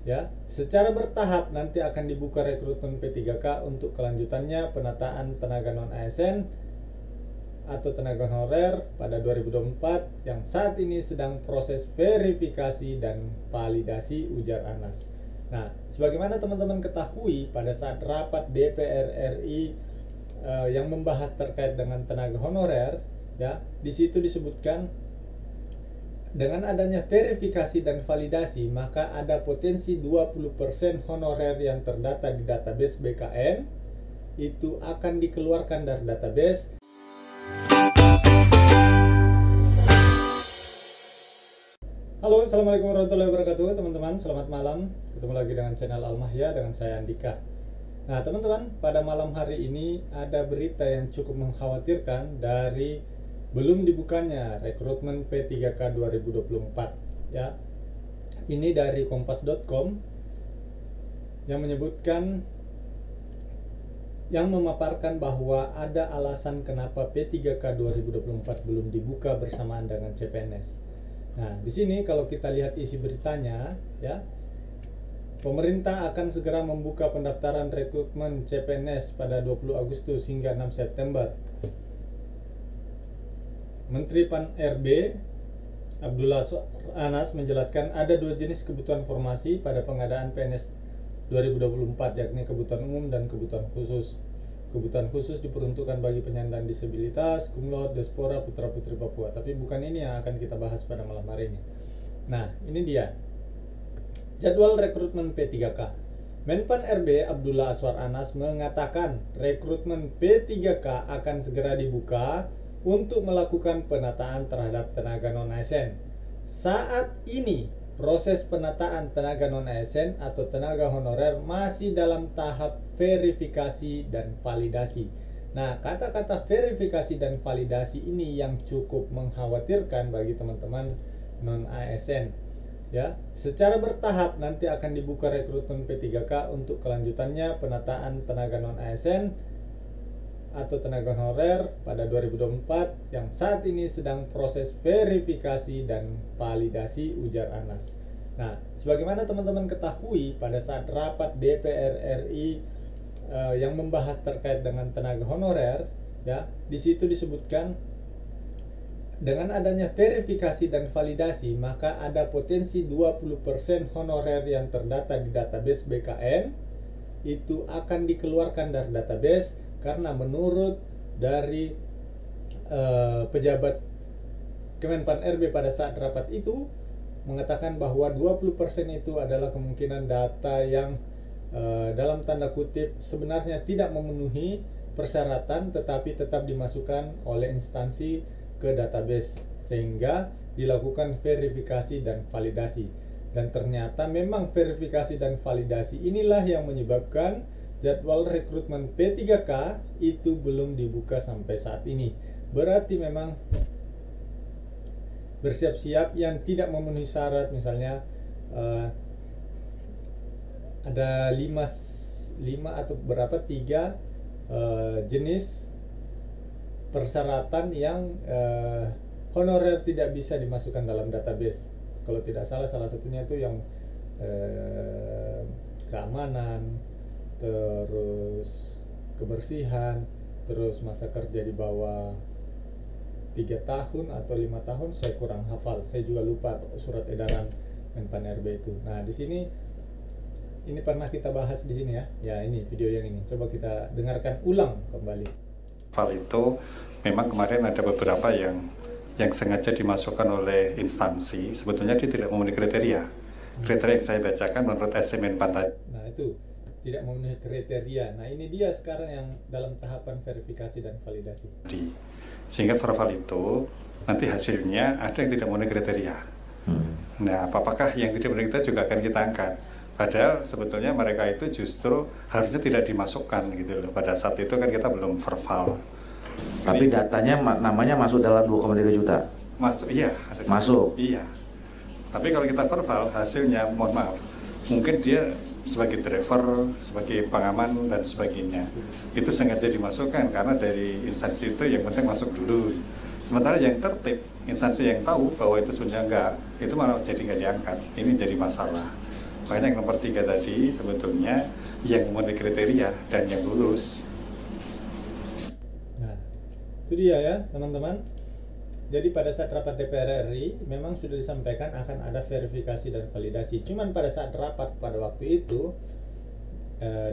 Ya, secara bertahap nanti akan dibuka rekrutmen P3K untuk kelanjutannya penataan tenaga non ASN atau tenaga honorer pada 2024 yang saat ini sedang proses verifikasi dan validasi, ujar Anas. Nah, sebagaimana teman-teman ketahui pada saat rapat DPR RI yang membahas terkait dengan tenaga honorer, ya, di situ disebutkan dengan adanya verifikasi dan validasi, maka ada potensi 20% honorer yang terdata di database BKN itu akan dikeluarkan dari database. Halo, assalamualaikum warahmatullahi wabarakatuh teman-teman, selamat malam. Ketemu lagi dengan channel Almahya dengan saya Andika. Nah teman-teman, pada malam hari ini ada berita yang cukup mengkhawatirkan dari belum dibukanya rekrutmen P3K 2024, ya. Ini dari kompas.com yang menyebutkan, yang memaparkan bahwa ada alasan kenapa P3K 2024 belum dibuka bersamaan dengan CPNS. Nah, di sini kalau kita lihat isi beritanya, ya, pemerintah akan segera membuka pendaftaran rekrutmen CPNS pada 20 Agustus hingga 6 September. Menteri Pan-RB Abdullah Anas menjelaskan ada dua jenis kebutuhan formasi pada pengadaan PNS 2024, yakni kebutuhan umum dan kebutuhan khusus. Kebutuhan khusus diperuntukkan bagi penyandang disabilitas, kumlot, diaspora, putra-putri Papua. Tapi bukan ini yang akan kita bahas pada malam hari ini. Nah, ini dia jadwal rekrutmen P3K. Menpan RB Abdullah Azwar Anas mengatakan rekrutmen P3K akan segera dibuka untuk melakukan penataan terhadap tenaga non-ASN. Saat ini proses penataan tenaga non-ASN atau tenaga honorer masih dalam tahap verifikasi dan validasi. Nah, kata-kata verifikasi dan validasi ini yang cukup mengkhawatirkan bagi teman-teman non-ASN. Ya, secara bertahap nanti akan dibuka rekrutmen P3K untuk kelanjutannya penataan tenaga non-ASN atau tenaga honorer pada 2024 yang saat ini sedang proses verifikasi dan validasi, ujar Anas. Nah, sebagaimana teman-teman ketahui pada saat rapat DPR RI yang membahas terkait dengan tenaga honorer, ya, di situ disebutkan dengan adanya verifikasi dan validasi, maka ada potensi 20% honorer yang terdata di database BKN itu akan dikeluarkan dari database, karena menurut dari pejabat Kemenpan RB pada saat rapat itu mengatakan bahwa 20% itu adalah kemungkinan data yang dalam tanda kutip sebenarnya tidak memenuhi persyaratan tetapi tetap dimasukkan oleh instansi ke database sehingga dilakukan verifikasi dan validasi. Dan ternyata memang verifikasi dan validasi inilah yang menyebabkan jadwal rekrutmen P3K itu belum dibuka sampai saat ini. Berarti memang bersiap-siap yang tidak memenuhi syarat, misalnya ada 5 atau berapa 3 jenis persyaratan yang honorer tidak bisa dimasukkan dalam database. Kalau tidak salah satunya itu yang keamanan, terus kebersihan, terus masa kerja di bawah 3 tahun atau 5 tahun, saya kurang hafal, saya juga lupa surat edaran Menpan RB itu. Nah, di sini ini pernah kita bahas di sini, ya. Ya, ini video yang ini. Coba kita dengarkan ulang kembali. Hal itu memang kemarin ada beberapa yang sengaja dimasukkan oleh instansi, sebetulnya dia tidak memenuhi kriteria. Kriteria yang saya bacakan menurut SM Menpan tadi. Nah, itu tidak memenuhi kriteria. Nah, ini dia sekarang yang dalam tahapan verifikasi dan validasi. Sehingga verbal itu nanti hasilnya ada yang tidak memenuhi kriteria. Nah, apakah yang tidak memenuhi kriteria juga akan kita angkat. Padahal sebetulnya mereka itu justru harusnya tidak dimasukkan gitu loh. Pada saat itu kan kita belum verbal. Tapi datanya namanya masuk dalam 2,3 juta. Masuk, iya. Masuk. Iya. Tapi kalau kita verbal hasilnya, mohon maaf, mungkin dia sebagai driver, sebagai pengaman dan sebagainya, itu sengaja dimasukkan karena dari instansi itu yang penting masuk dulu. Sementara yang tertib, instansi yang tahu bahwa itu sebenarnya enggak, itu malah jadi nggak diangkat. Ini jadi masalah. Makanya yang nomor 3 tadi sebetulnya yang memenuhi kriteria dan yang lulus. Nah, itu dia ya teman-teman. Jadi pada saat rapat DPR RI memang sudah disampaikan akan ada verifikasi dan validasi. Cuman pada saat rapat pada waktu itu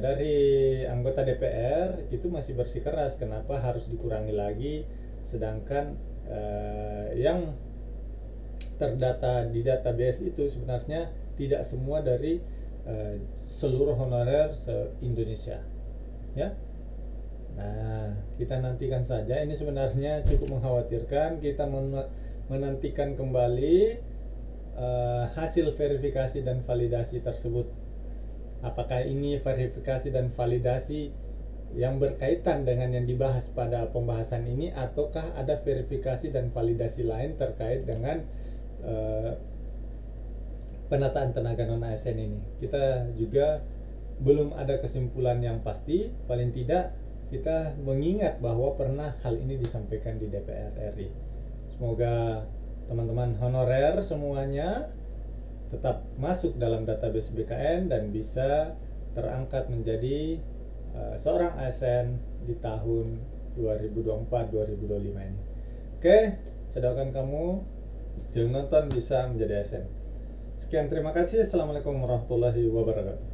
dari anggota DPR itu masih bersikeras kenapa harus dikurangi lagi, sedangkan yang terdata di database itu sebenarnya tidak semua dari seluruh honorer se-Indonesia ya. Nah, kita nantikan saja. Ini sebenarnya cukup mengkhawatirkan. Kita menantikan kembali hasil verifikasi dan validasi tersebut. Apakah ini verifikasi dan validasi yang berkaitan dengan yang dibahas pada pembahasan ini, ataukah ada verifikasi dan validasi lain terkait dengan penataan tenaga non-ASN ini? Kita juga belum ada kesimpulan yang pasti. Paling tidak kita mengingat bahwa pernah hal ini disampaikan di DPR RI. Semoga teman-teman honorer semuanya tetap masuk dalam database BKN dan bisa terangkat menjadi seorang ASN di tahun 2024-2025 ini. Oke, saya doakan kamu jangan nonton bisa menjadi ASN. Sekian, terima kasih. Assalamualaikum warahmatullahi wabarakatuh.